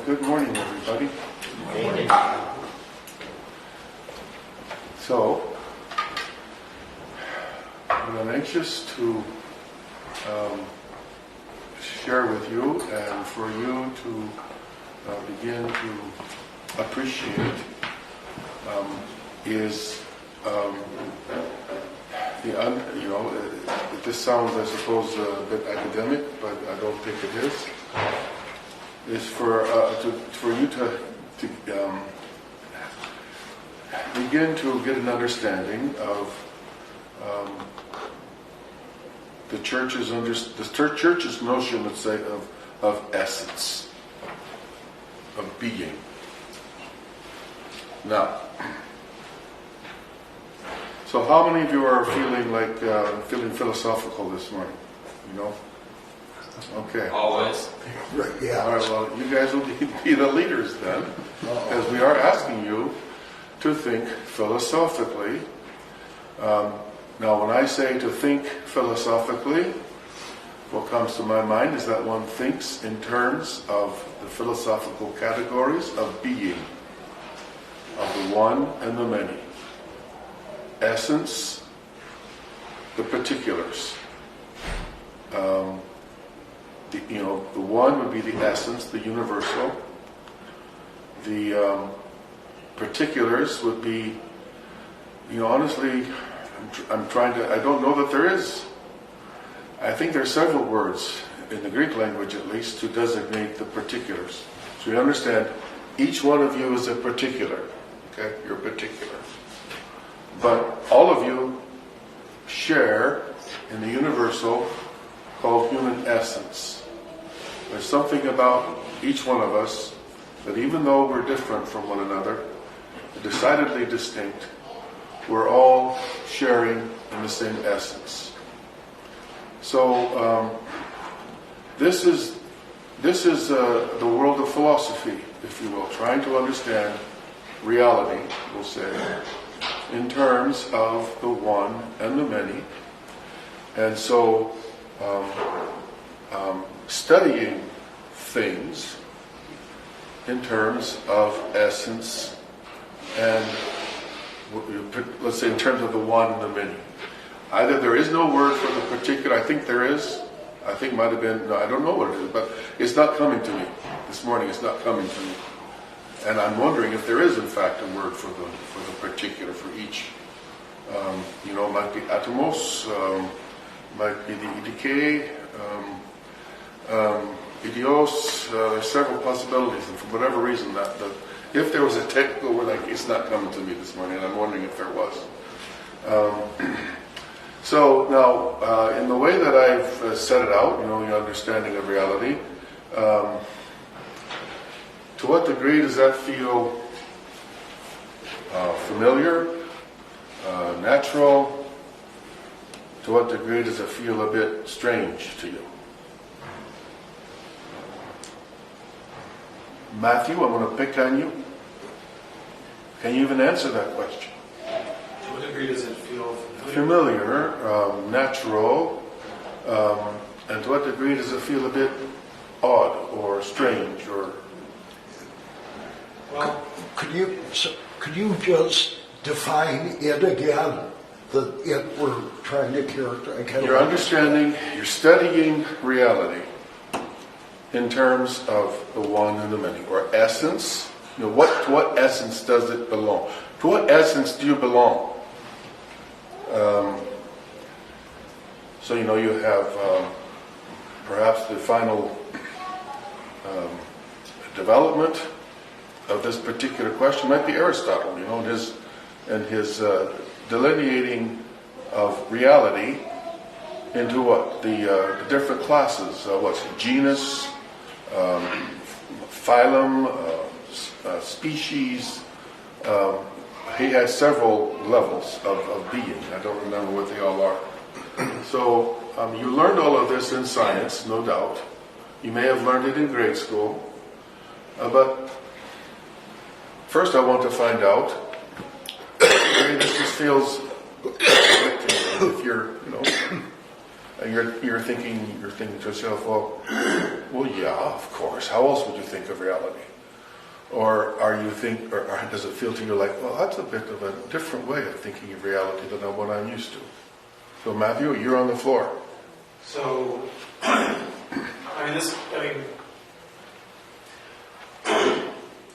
Good morning, everybody. Good morning. So, I'm anxious to share with you and for you to begin to appreciate is this sounds, I suppose, a bit academic, but I don't think it is. Is for you to begin to get an understanding of the church's notion, let's say, of essence, of being. Now, so how many of you are feeling philosophical this morning? You know? Okay. Always. Right, yeah. All right, well, you guys will be the leaders then, as we are asking you to think philosophically. Now, when I say to think philosophically, what comes to my mind is that one thinks in terms of the philosophical categories of being, of the one and the many. Essence, the particulars. The one would be the essence, the universal. The particulars would be, honestly, I don't know that there is. I think there are several words, in the Greek language at least, to designate the particulars. So you understand, each one of you is a particular. Okay? You're particular. But all of you share in the universal called human essence. There's something about each one of us that even though we're different from one another, decidedly distinct, we're all sharing in the same essence. So this is the world of philosophy, if you will, trying to understand reality, we'll say, in terms of the one and the many. And so studying things in terms of essence and, let's say, in terms of the one and the many. Either there is no word for the particular, I think there is, I think might have been, no, I don't know what it is, but it's not coming to me. This morning it's not coming to me. And I'm wondering if there is in fact a word for the particular, for each. Might be atomos, might be the idike, idios, there's several possibilities, and for whatever reason, if there was a technical word, it's not coming to me this morning, and I'm wondering if there was. So now, in the way that I've set it out, the understanding of reality, to what degree does that feel familiar, natural? To what degree does it feel a bit strange to you? Matthew, I'm going to pick on you. Can you even answer that question? To what degree does it feel familiar, natural, and to what degree does it feel a bit odd or strange or? Well, could you just define it again? We're trying to characterize. You're understanding, you're studying reality in terms of the one and the many, or essence. To what essence does it belong? To what essence do you belong? So you have perhaps the final development of this particular question might be Aristotle, and his delineating of reality into what? The different classes. What's it? Genus, phylum, species. He has several levels of being. I don't remember what they all are. So you learned all of this in science, no doubt. You may have learned it in grade school. But first I want to find out, this just feels, if you're thinking to yourself, well, Well, yeah, of course. How else would you think of reality? Or or does it feel to you like, well, that's a bit of a different way of thinking of reality than what I'm used to? So Matthew, you're on the floor. So,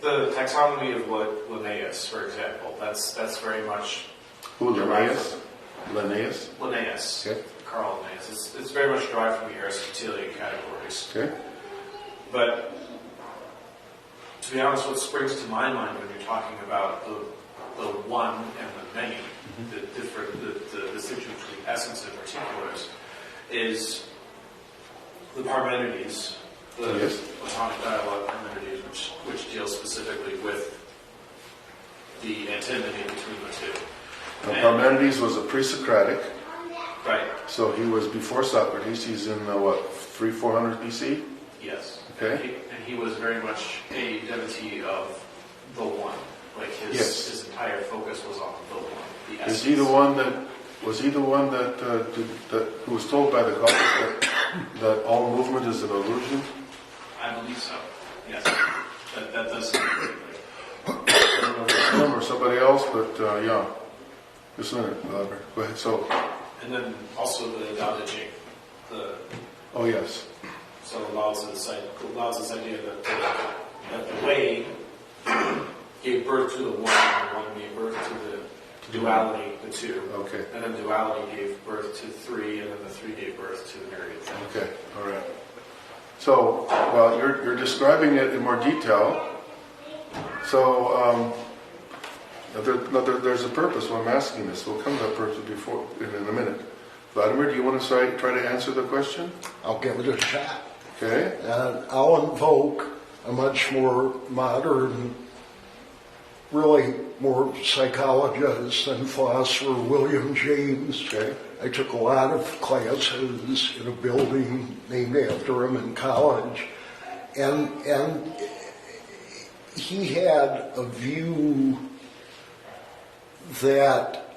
the taxonomy of Linnaeus, for example, that's very much Who, Linnaeus? Linnaeus. Okay. Carl Linnaeus. It's very much derived from the Aristotelian categories. Okay. But to be honest, what springs to my mind when you're talking about the one and the many, the distinction between essence and particulars, is the Parmenides, the Yes. Platonic dialogue Parmenides, which deals specifically with the antinomy between the two. Now, Parmenides was a pre-Socratic, Right. so he was before Socrates. He's in 300-400 BC. Yes. Okay. And he was very much a devotee of the one. Like his entire focus was on the one, the essence. Is he the one that who was told by the Gothic that all movement is an illusion? I believe so. Yes. That does sound right. I don't know if it's him or somebody else, but yeah. Just a minute, Albert. Go ahead. So. And then also the Tao Te Ching. Oh yes. So Lao Tzu's idea that the way gave birth to the one, and the one gave birth to the duality, the two. Okay. And then duality gave birth to three, and then the three gave birth to the myriad. Okay. All right. So, well, you're describing it in more detail. So, there's a purpose when I'm asking this. We'll come to that purpose in a minute. Vladimir, do you want to try to answer the question? I'll give it a shot. Okay. And I'll invoke a much more modern, really more psychologist than philosopher, William James. Okay. I took a lot of classes in a building named after him in college. And he had a view that,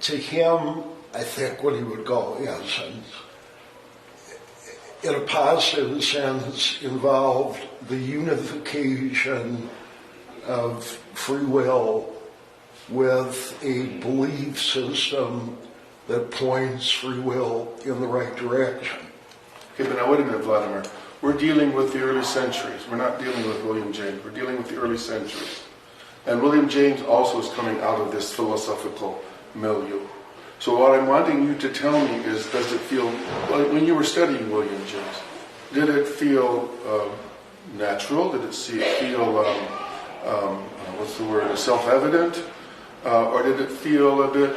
to him, I think what he would call essence, in a positive sense, involved the unification of free will with a belief system that points free will in the right direction. Okay, but now wait a minute, Vladimir. We're dealing with the early centuries. We're not dealing with William James. We're dealing with the early centuries. And William James also is coming out of this philosophical milieu. So what I'm wanting you to tell me is, does it feel, when you were studying William James, did it feel natural? Did it feel, what's the word, self-evident? Or did it feel a bit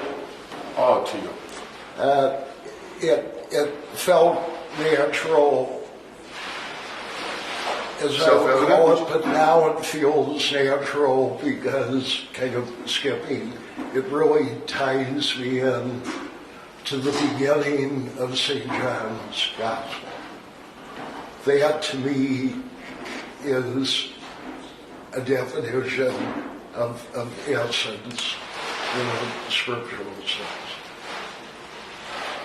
odd to you? It felt natural, as I would call it, but now it feels natural because, kind of skipping, it really ties me in to the beginning of St. John's Gospel. That, to me, is a definition of essence in a scriptural sense.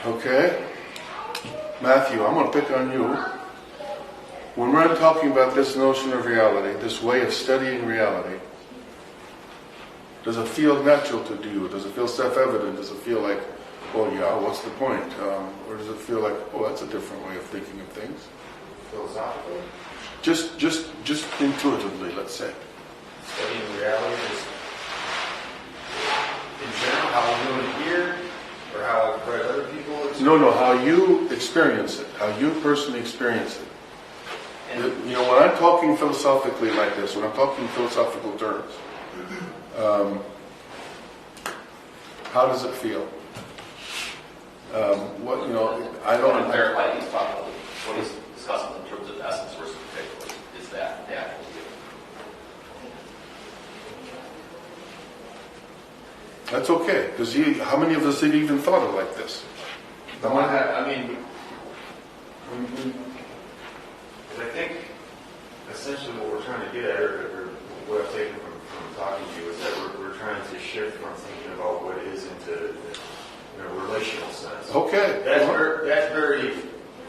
Okay. Matthew, I'm going to pick on you. When we're talking about this notion of reality, this way of studying reality, does it feel natural to you? Does it feel self-evident? Does it feel like, oh yeah, what's the point? Or does it feel like, oh, that's a different way of thinking of things? Philosophically? Just intuitively, let's say. Studying reality is, in general, how I'm doing it here, or how I've read other people experience. No, how you experience it, how you personally experience it. You know, when I'm talking philosophically like this, when I'm talking philosophical terms, how does it feel? I don't. Clarify he's talking about what he's discussing in terms of essence versus particular. Is that the actual view? That's okay, because how many of us have even thought of like this? I think essentially what we're trying to get at, or what I've taken from talking to you, is that we're trying to shift from thinking about what is into in a relational sense. Okay. That's very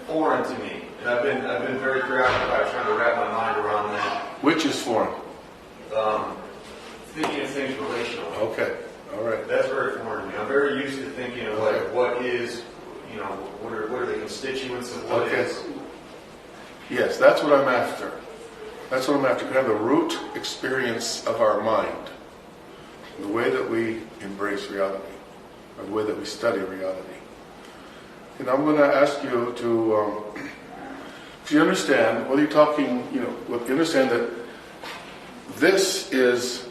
foreign to me And I've been very preoccupied trying to wrap my mind around that. Which is foreign? Thinking of things relationally. Okay, all right. That's very foreign to me. I'm very used to thinking of like what is, what are the constituents of what Okay. is. Yes, that's what I'm after. That's what I'm after. Kind of the root experience of our mind, the way that we embrace reality, or the way that we study reality. And I'm going to ask you to, if you understand, whether you're talking, you understand that this is,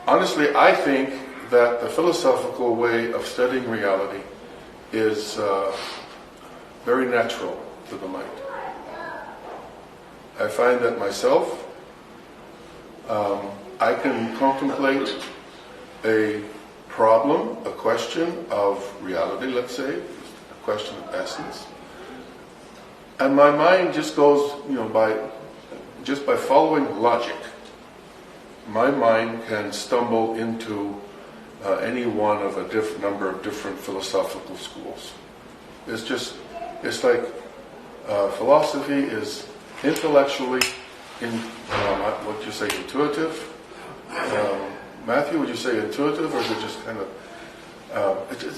honestly, I think that the philosophical way of studying reality is very natural to the mind. I find that myself, I can contemplate a problem, a question of reality, let's say, a question of essence, and my mind just goes, by following logic, my mind can stumble into any one of a number of different philosophical schools. It's like philosophy is intellectually, what would you say, intuitive? Matthew, would you say intuitive, or is it just kind of,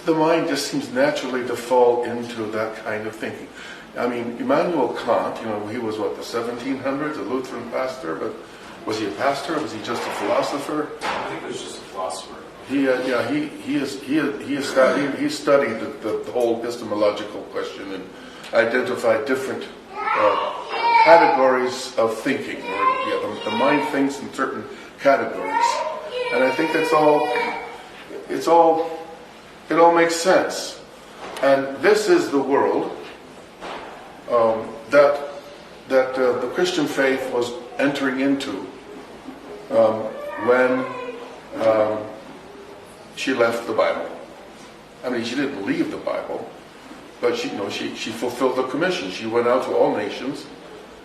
the mind just seems naturally to fall into that kind of thinking. I mean, Immanuel Kant, he was the 1700s, a Lutheran pastor, but was he a pastor, or was he just a philosopher? I think he was just a philosopher. He studied the whole epistemological question and identified different categories of thinking, or the mind thinks in certain categories, and I think it all makes sense. And this is the world that the Christian faith was entering into when she left the Bible. I mean, she didn't leave the Bible, but she fulfilled the commission. She went out to all nations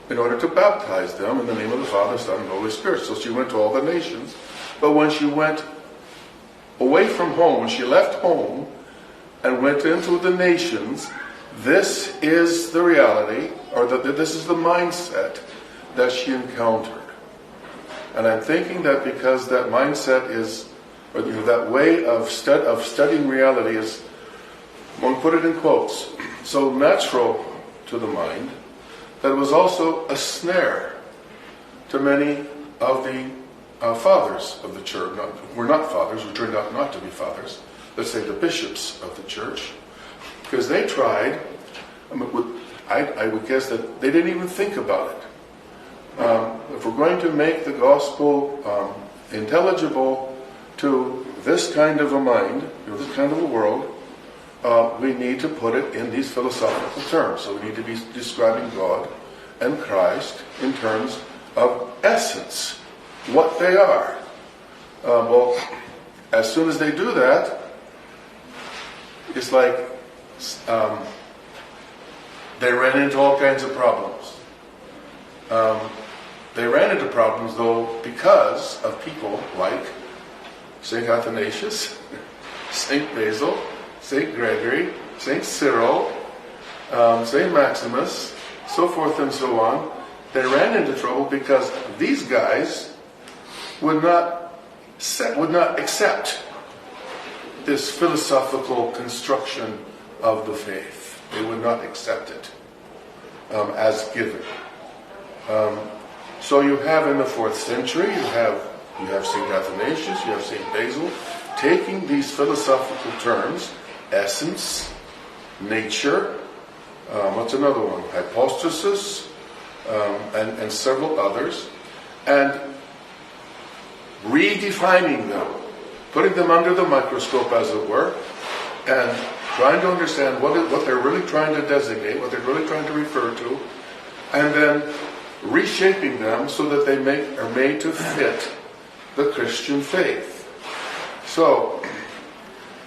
in order to baptize them in the name of the Father, Son, and Holy Spirit. So she went to all the nations. But when she went away from home, when she left home and went into the nations, this is the reality, or this is the mindset that she encountered. And I'm thinking that because that mindset is, or that way of studying reality is, one put it in quotes, so natural to the mind, that it was also a snare to many of the fathers of the church. We're not fathers, we turned out not to be fathers. Let's say the bishops of the church. Because they tried, I would guess that they didn't even think about it. If we're going to make the gospel intelligible to this kind of a mind, this kind of a world, we need to put it in these philosophical terms. So we need to be describing God and Christ in terms of essence, what they are. Well, as soon as they do that, it's like they ran into all kinds of problems. They ran into problems, though, because of people like St. Athanasius, St. Basil, St. Gregory, St. Cyril, St. Maximus, so forth and so on. They ran into trouble because these guys would not accept this philosophical construction of the faith. They would not accept it as given. So you have in the 4th century, you have St. Athanasius, you have St. Basil, taking these philosophical terms, essence, nature, what's another one? Hypostasis, and several others, and redefining them, putting them under the microscope, as it were, and trying to understand what they're really trying to designate, what they're really trying to refer to, and then reshaping them so that they are made to fit the Christian faith. So,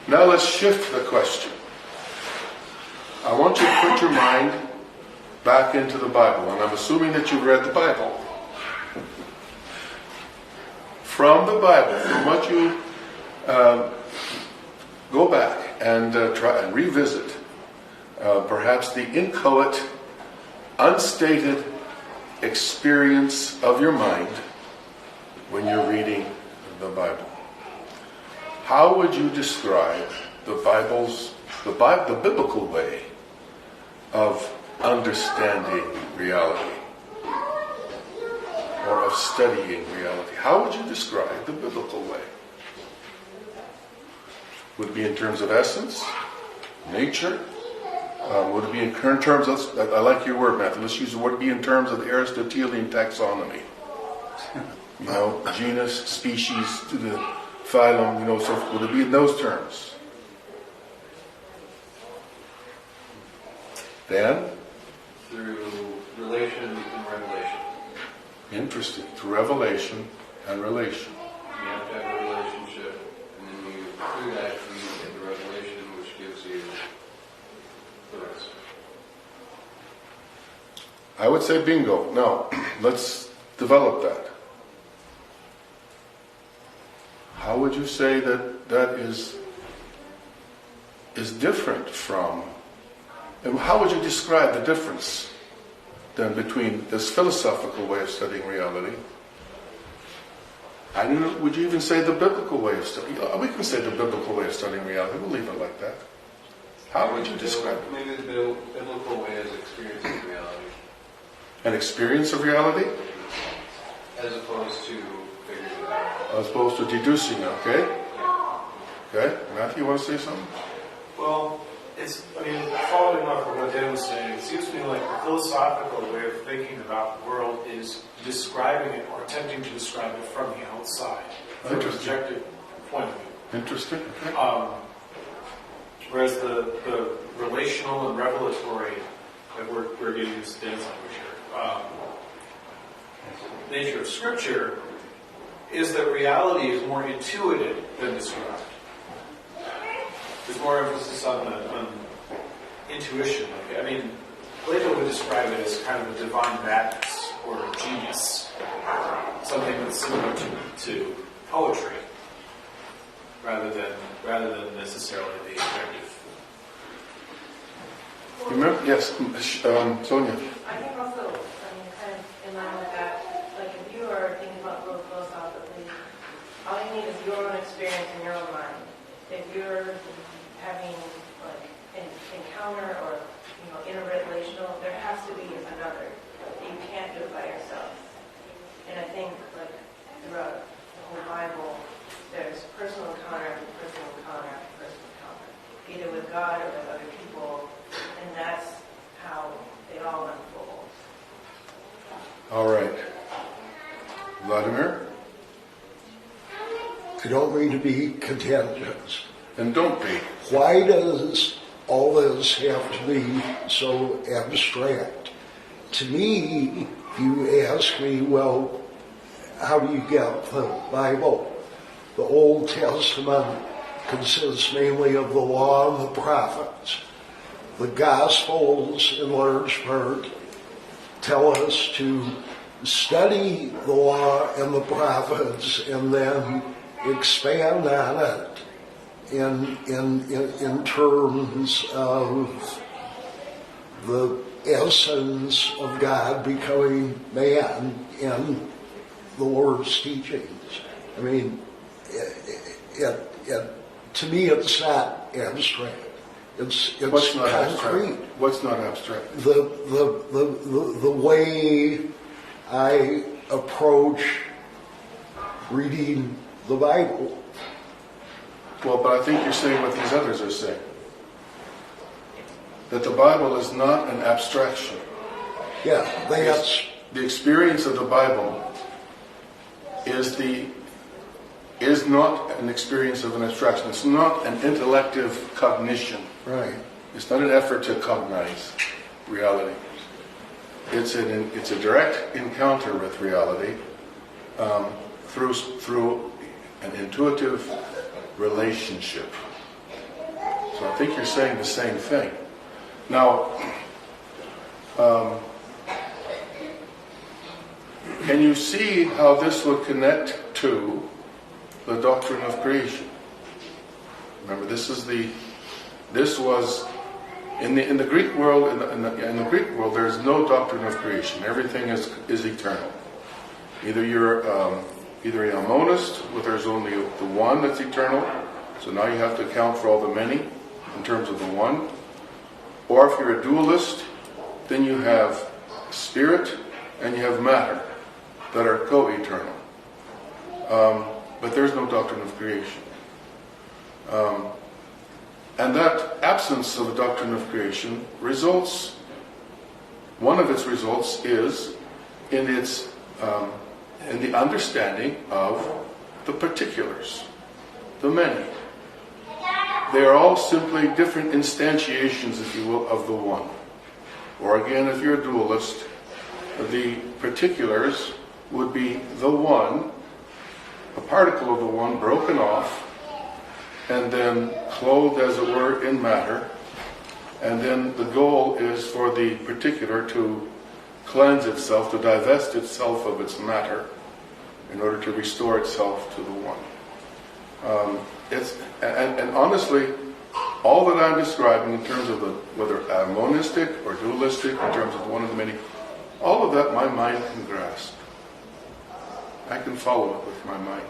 now let's shift the question. I want you to put your mind back into the Bible, and I'm assuming that you've read the Bible. From the Bible, from what you go back and try and revisit, perhaps the inchoate unstated experience of your mind when you're reading the Bible. How would you describe the biblical way of understanding reality or of studying reality? How would you describe the biblical way? Would it be in terms of essence, nature? Would it be in terms of, I like your word, Matthew, let's use the word, be in terms of the Aristotelian taxonomy? You know, genus, species, to the phylum, you know, so would it be in those terms? Dan? Through relation and revelation. Interesting. Through revelation and relation. You have to have a relationship, and then you, through that, you get the revelation, which gives you the rest. I would say bingo. Now, let's develop that. How would you say that is different from, and how would you describe the difference then between this philosophical way of studying reality? I don't know, would you even say the biblical way of studying? We can say the biblical way of studying reality. We'll leave it like that. How would you describe it? Maybe the biblical way is experiencing reality. An experience of reality? As opposed to figuring it out. As opposed to deducing, okay? Okay, Matthew, you want to say something? Well, following off of what Dan was saying, it seems to me like the philosophical way of thinking about the world is describing it or attempting to describe it from the outside, from an objective point of view. Interesting. Okay. Whereas the relational and revelatory, that we're going to use Dan's language here, nature of Scripture is that reality is more intuitive than described. There's more emphasis on intuition. Plato would describe it as kind of a divine madness or a genius, something that's similar to poetry, rather than necessarily the objective. You remember? Yes, Sonia. I think also, kind of in line with that, like if you are thinking about growth philosophically, all you need is your own experience in your own mind. If you're having like an encounter or interrelational, there has to be another. You can't do it by yourself. And I think like throughout the whole Bible, there's personal encounter after personal encounter after personal encounter, either with God or with other people, and that's how they all unfold. All right. Vladimir? I don't mean to be contentious. And don't be. Why does all this have to be so abstract? To me, you ask me, well, how do you get the Bible? The Old Testament consists mainly of the law and the prophets. The Gospels, in large part, tell us to study the law and the prophets and then expand on it in terms of the essence of God becoming man in the Lord's teachings. I mean, to me, it's not abstract. It's What's not concrete. abstract? What's not abstract? The way I approach reading the Bible. Well, but I think you're saying what these others are saying. That the Bible is not an abstraction. Yeah, that's... The experience of the Bible is not an experience of an abstraction. It's not an intellective cognition. Right. It's not an effort to cognize reality. It's a direct encounter with reality through an intuitive relationship. So I think you're saying the same thing. Now, can you see how this would connect to the doctrine of creation? Remember, this was In the Greek world, in the Greek world, there is no doctrine of creation. Everything is eternal. Either you're either a monist, where there's only the one that's eternal, so now you have to account for all the many in terms of the one. Or if you're a dualist, then you have spirit and you have matter that are co-eternal. But there's no doctrine of creation. And that absence of a doctrine of creation results, one of its results is in the understanding of the particulars, the many. They are all simply different instantiations, if you will, of the one. Or again, if you're a dualist, the particulars would be the one, a particle of the one broken off, and then clothed, as it were, in matter. And then the goal is for the particular to cleanse itself, to divest itself of its matter, in order to restore itself to the one. And honestly, all that I'm describing in terms of whether monistic or dualistic, in terms of one of the many, all of that my mind can grasp. I can follow it with my mind.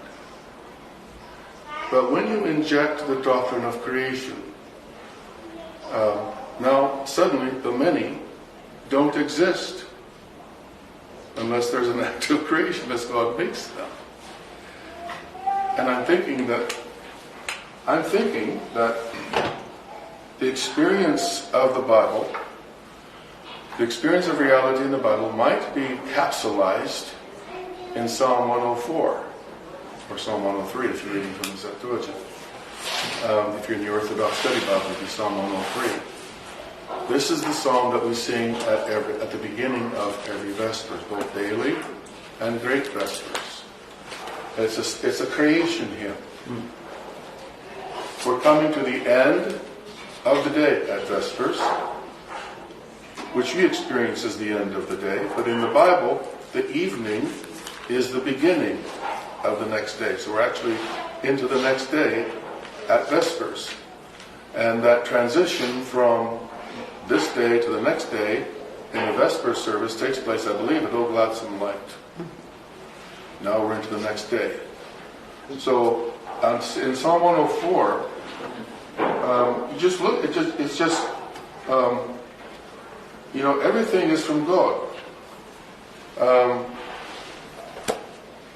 But when you inject the doctrine of creation, now suddenly the many don't exist unless there's an act of creation as God makes them. And I'm thinking that the experience of the Bible, the experience of reality in the Bible might be capsulized in Psalm 104 or Psalm 103 if you're reading from the Septuagint. If you're in the Orthodox study Bible, it would be Psalm 103. This is the psalm that we sing at the beginning of every Vespers, both daily and great Vespers. It's a creation hymn. We're coming to the end of the day at Vespers, which we experience as the end of the day, but in the Bible, the evening is the beginning of the next day. So we're actually into the next day at Vespers. And that transition from this day to the next day in the Vesper service takes place, I believe, at O Gladsome Light. Now we're into the next day. So in Psalm 104, you just look, it's just everything is from God.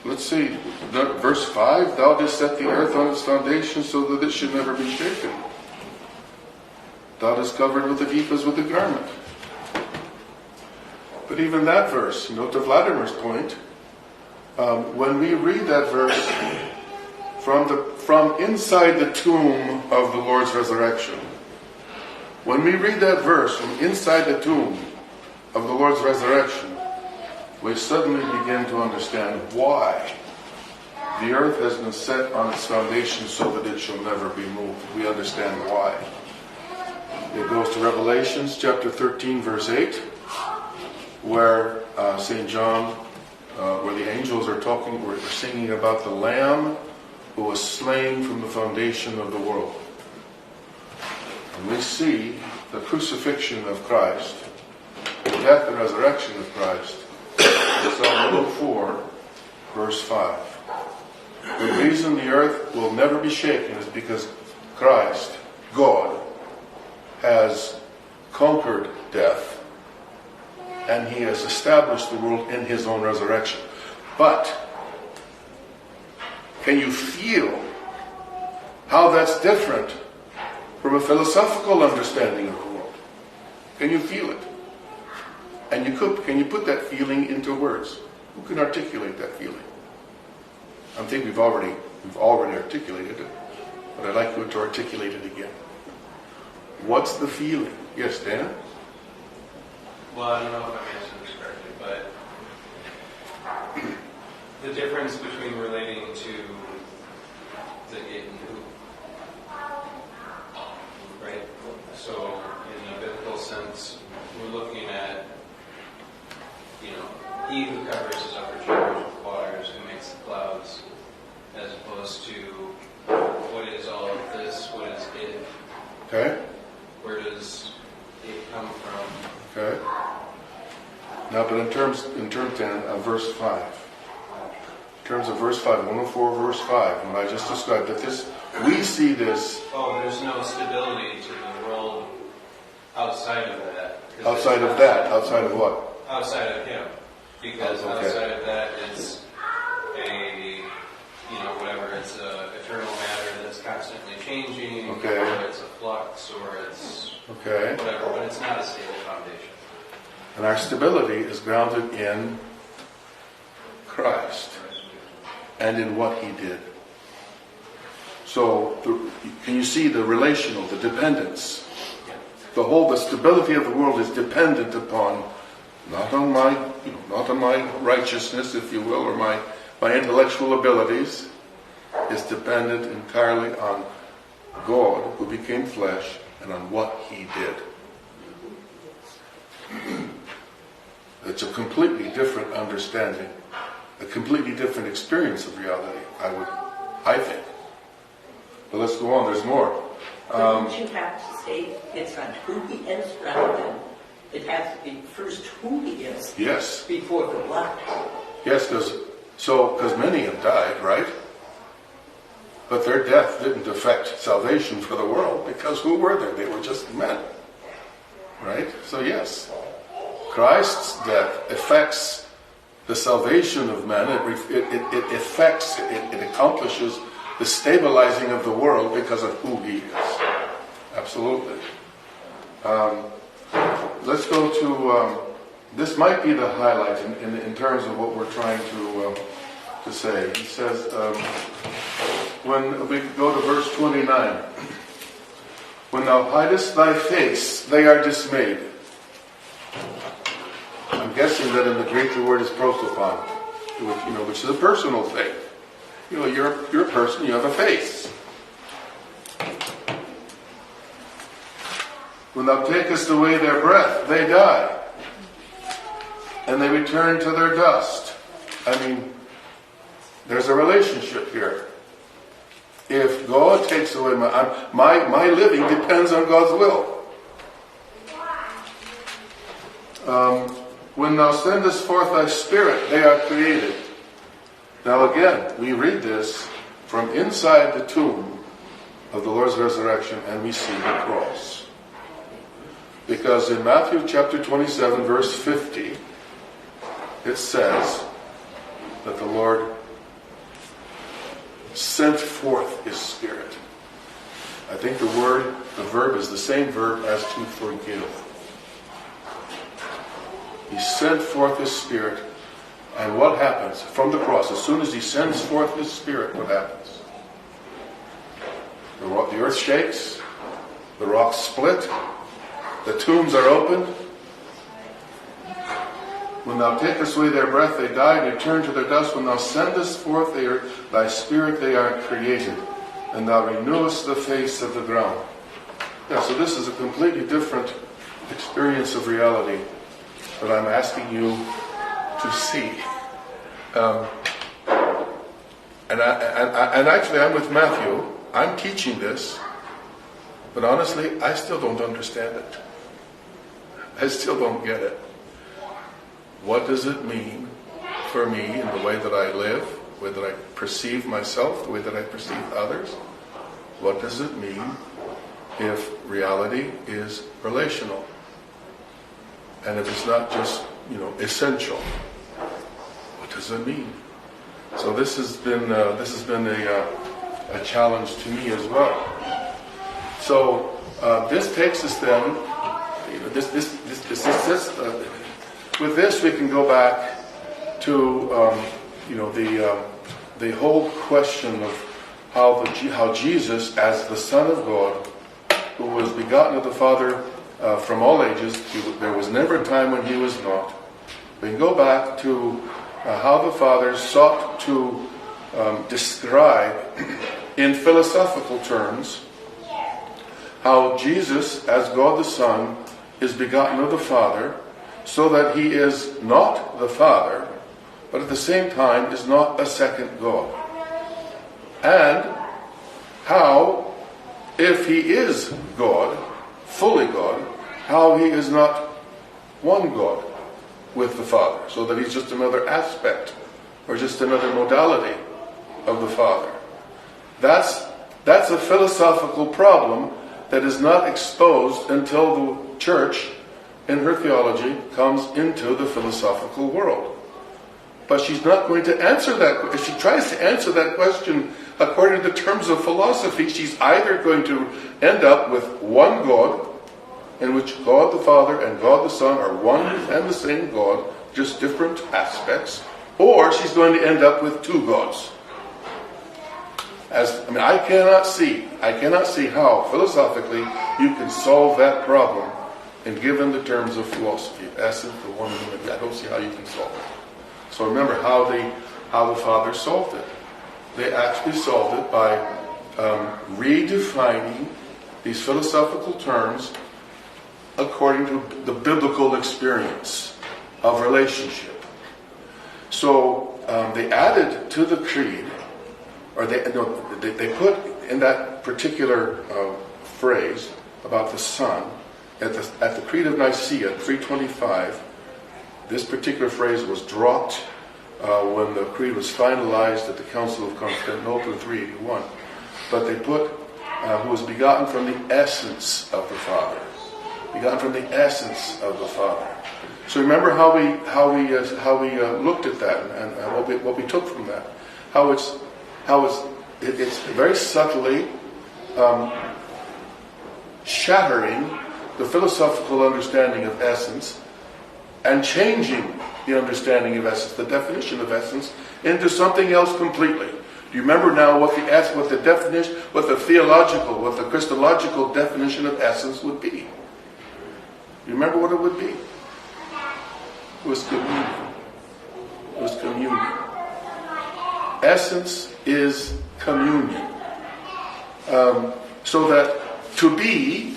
Let's see, verse 5, thou didst set the earth on its foundation so that it should never be shaken. Thou didst covered with the deep as with a garment. But even that verse, to Vladimir's point, when we read that verse from inside the tomb of the Lord's resurrection, when we read that verse from inside the tomb of the Lord's resurrection, we suddenly begin to understand why the earth has been set on its foundation so that it shall never be moved. We understand why. It goes to Revelations chapter 13, verse 8, where St. John, where the angels are talking, we're singing about the Lamb who was slain from the foundation of the world. And we see the crucifixion of Christ, the death and resurrection of Christ, in Psalm 104, verse 5. The reason the earth will never be shaken is because Christ, God, has conquered death, and he has established the world in his own resurrection. But can you feel how that's different from a philosophical understanding of the world? Can you feel it? And can you put that feeling into words? Who can articulate that feeling? I think we've already articulated it, but I'd like you to articulate it again. What's the feeling? Yes, Dan? Well, I don't know if I'm answering this correctly, but the difference between relating to the it and who, right? So, in a biblical sense, we're looking at, he who covers his upper chambers with waters, who makes the clouds, as opposed to what is all of this, what is it? Okay. Where does Now, but in term 10 of verse 5, in terms of verse 5, 104 verse 5, when I just described that this, we see this there's no stability to the world outside of that. outside of that, outside of what? Outside of him. Because Okay. outside of that is whatever, it's a eternal matter that's constantly changing, Okay. or it's a flux, or it's Okay. whatever, but it's not a stable foundation. And our stability is grounded in Christ and in what he did. So, can you see the relational, the dependence? The stability of the world is dependent upon, not on my righteousness, if you will, or my intellectual abilities. It's dependent entirely on God who became flesh and on what he did. It's a completely different understanding, a completely different experience of reality, I think. But let's go on, there's more. Don't you have to say it's on who he is rather than it has to be first who he is Yes, before the what? yes, because many have died, right? But their death didn't affect salvation for the world, because who were they? They were just men, right? So yes, Christ's death affects the salvation of men. It accomplishes the stabilizing of the world because of who he is. Absolutely. Let's go to, this might be the highlight in terms of what we're trying to say. He says, when we go to verse 29, when thou hidest thy face, they are dismayed. I'm guessing that in the Greek the word is prosopon, which is a personal thing. You're a person, you have a face. When thou takest away their breath, they die, and they return to their dust. There's a relationship here. If God takes away my living depends on God's will. When thou sendest forth thy spirit, they are created. Now again, we read this from inside the tomb of the Lord's resurrection, and we see the cross. Because in Matthew chapter 27, verse 50, it says that the Lord sent forth his spirit. I think the verb is the same verb as to forgive. He sent forth his spirit, and what happens from the cross? As soon as he sends forth his spirit, what happens? The earth shakes, the rocks split, the tombs are opened. When thou takest away their breath, they die and return to their dust. When thou sendest forth thy spirit, they are created, and thou renewest the face of the ground. Yeah, so this is a completely different experience of reality that I'm asking you to see. And actually, I'm with Matthew. I'm teaching this, but honestly, I still don't understand it. I still don't get it. What does it mean for me in the way that I live, the way that I perceive myself, the way that I perceive others? What does it mean if reality is relational? And if it's not just, essential? What does it mean? So this has been a challenge to me as well. So this takes us then. With this, we can go back to the whole question of how Jesus, as the Son of God, who was begotten of the Father from all ages, there was never a time when he was not. We can go back to how the Father sought to describe in philosophical terms how Jesus, as God the Son, is begotten of the Father, so that he is not the Father, but at the same time is not a second God. And how, if he is God, fully God, how he is not one God. with the Father, so that he's just another aspect or just another modality of the Father. That's a philosophical problem that is not exposed until the church in her theology comes into the philosophical world. But she's not going to answer that. If she tries to answer that question according to the terms of philosophy, she's either going to end up with one God, in which God the Father and God the Son are one and the same God, just different aspects, or she's going to end up with two gods. I cannot see how philosophically you can solve that problem, and given the terms of philosophy, essence, the one unity, I don't see how you can solve it. So remember how the Father solved it. They actually solved it by redefining these philosophical terms according to the biblical experience of relationship. So they added to the creed, or they put in that particular phrase about the Son, at the Creed of Nicaea, 325, this particular phrase was dropped when the creed was finalized at the Council of Constantinople in 381. But they put, who was begotten from the essence of the Father. Begotten from the essence of the Father. So remember how we looked at that and what we took from that. It's very subtly shattering the philosophical understanding of essence and changing the understanding of essence, the definition of essence, into something else completely. Do you remember now what the definition, what the theological, what the Christological definition of essence would be? Do you remember what it would be? It was communion. It was communion. Essence is communion. So that to be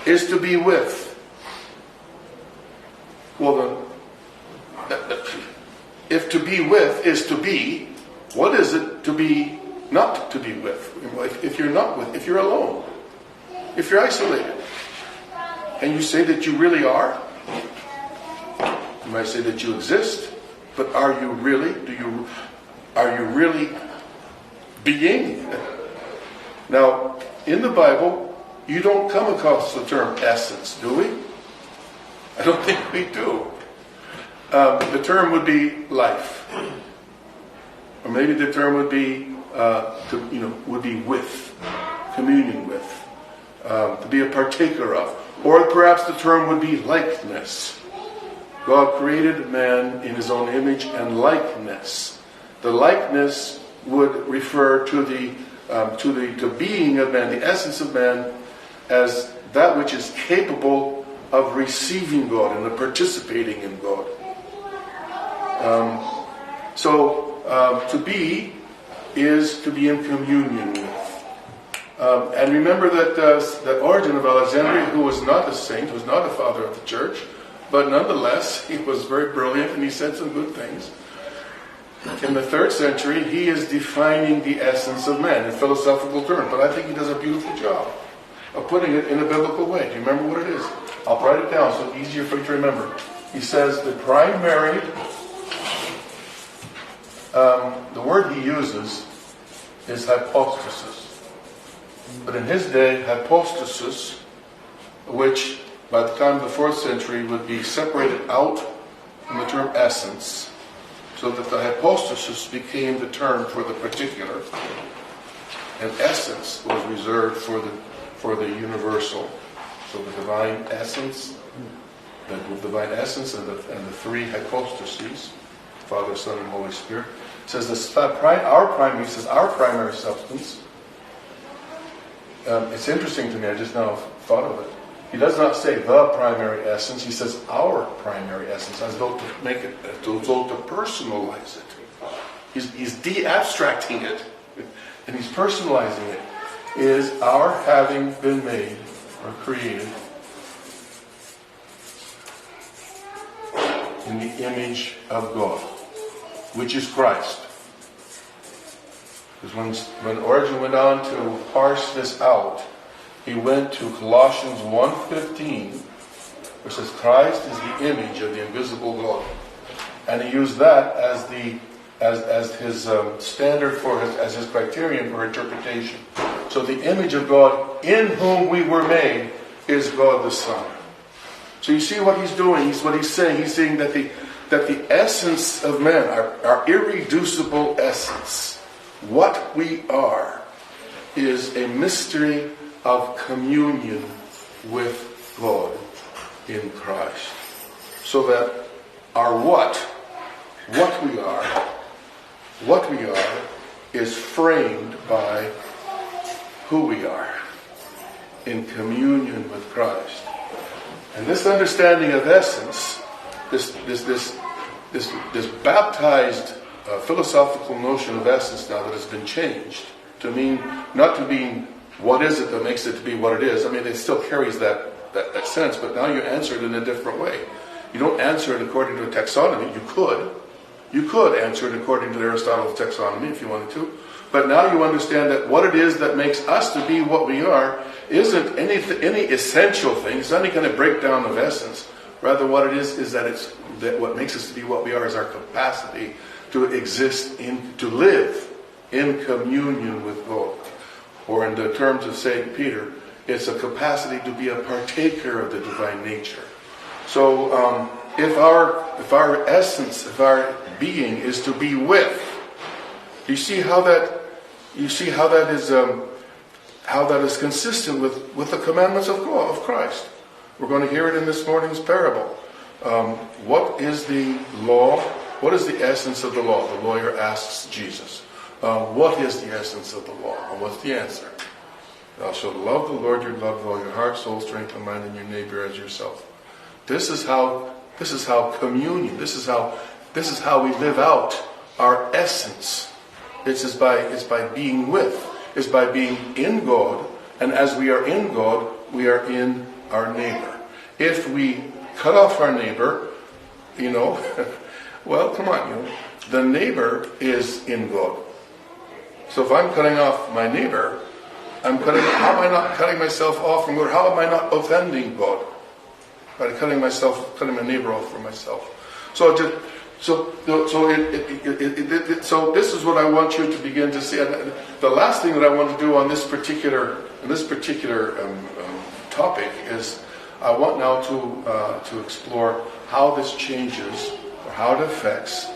is to be with. Well, if to be with is to be, what is it to be not to be with? If you're not with, if you're alone, if you're isolated, and you say that you really are, you might say that you exist, but are you really? Are you really being? Now, in the Bible, you don't come across the term essence, do we? I don't think we do. The term would be life, or maybe the term would be would be with, communion with, to be a partaker of, or perhaps the term would be likeness. God created man in His own image and likeness. The likeness would refer to the being of man, the essence of man, as that which is capable of receiving God and of participating in God. To be is to be in communion with. And remember that Origen of Alexandria, who was not a saint, was not a father of the church, but nonetheless, he was very brilliant and he said some good things. In the 3rd century, he is defining the essence of man in philosophical terms, but I think he does a beautiful job of putting it in a biblical way. Do you remember what it is? I'll write it down so it's easier for you to remember. He says the primary, the word he uses is hypostasis. But in his day, hypostasis, which by the time of the 4th century would be separated out from the term essence, so that the hypostasis became the term for the particular, and essence was reserved for the universal. So the divine essence, and the three hypostases, Father, Son, and Holy Spirit, says our primary substance. It's interesting to me. I just now thought of it. He does not say the primary essence. He says our primary essence, as though to make it, as though to personalize it. He's de-abstracting it, and he's personalizing it. Is our having been made or created in the image of God, which is Christ. Because when Origen went on to parse this out, he went to Colossians 1:15, It says Christ is the image of the invisible God. And he used that as his standard as his criterion for interpretation. So the image of God in whom we were made is God the Son. So you see what he's doing. What he's saying. He's saying that the essence of man, our irreducible essence, what we are, is a mystery of communion with God in Christ. So that our what we are is framed by who we are in communion with Christ. And this understanding of essence, this baptized philosophical notion of essence now that has been changed to mean, not to mean what is it that makes it to be what it is. I mean, it still carries that sense, but now you answer it in a different way. You don't answer it according to a taxonomy. You could answer it according to Aristotle's taxonomy if you wanted to. But now you understand that what it is that makes us to be what we are isn't any essential thing. It's not any kind of breakdown of essence. Rather, what it is that what makes us to be what we are is our capacity to exist to live in communion with God. Or in the terms of St. Peter, it's a capacity to be a partaker of the divine nature. So if our essence, if our being is to be with, you see how that is consistent with the commandments of God, of Christ. We're going to hear it in this morning's parable. What is the law? What is the essence of the law? The lawyer asks Jesus. What is the essence of the law? And what's the answer? Thou shalt love the Lord your God with all your heart, soul, strength, and mind, and your neighbor as yourself. This is how communion. This is how we live out our essence. It's by being with. It's by being in God, and as we are in God, we are in our neighbor. If we cut off our neighbor, well, come on, the neighbor is in God. So if I'm cutting off my neighbor, how am I not cutting myself off from God? How am I not offending God? By cutting my neighbor off from myself. So this is what I want you to begin to see. And the last thing that I want to do on this particular topic is I want now to explore how this changes or how it affects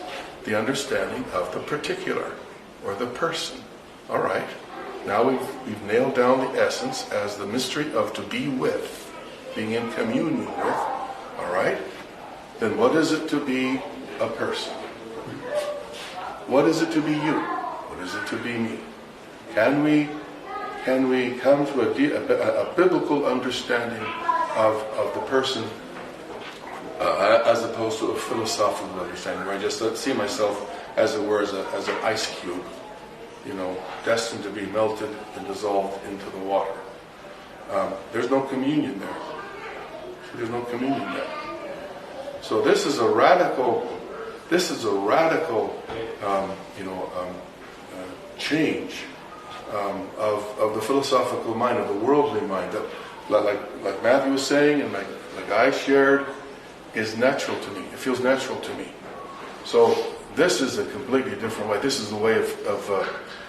the understanding of the particular or the person. All right. Now we've nailed down the essence as the mystery of to be with, being in communion with. All right. Then what is it to be a person? What is it to be you? What is it to be me? Can we come to a biblical understanding of the person as opposed to a philosophical understanding, where I just see myself, as it were, as an ice cube, destined to be melted and dissolved into the water. There's no communion there. There's no communion there. So this is a radical change of the philosophical mind, of the worldly mind, that, like Matthew was saying, and like I shared, is natural to me. It feels natural to me. So this is a completely different way. This is the way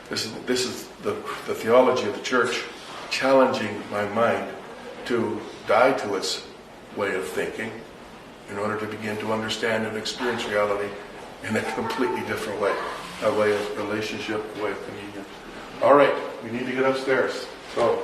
this is the theology of the church challenging my mind to die to its way of thinking in order to begin to understand and experience reality in a completely different way, a way of relationship, a way of communion. All right, we need to get upstairs. So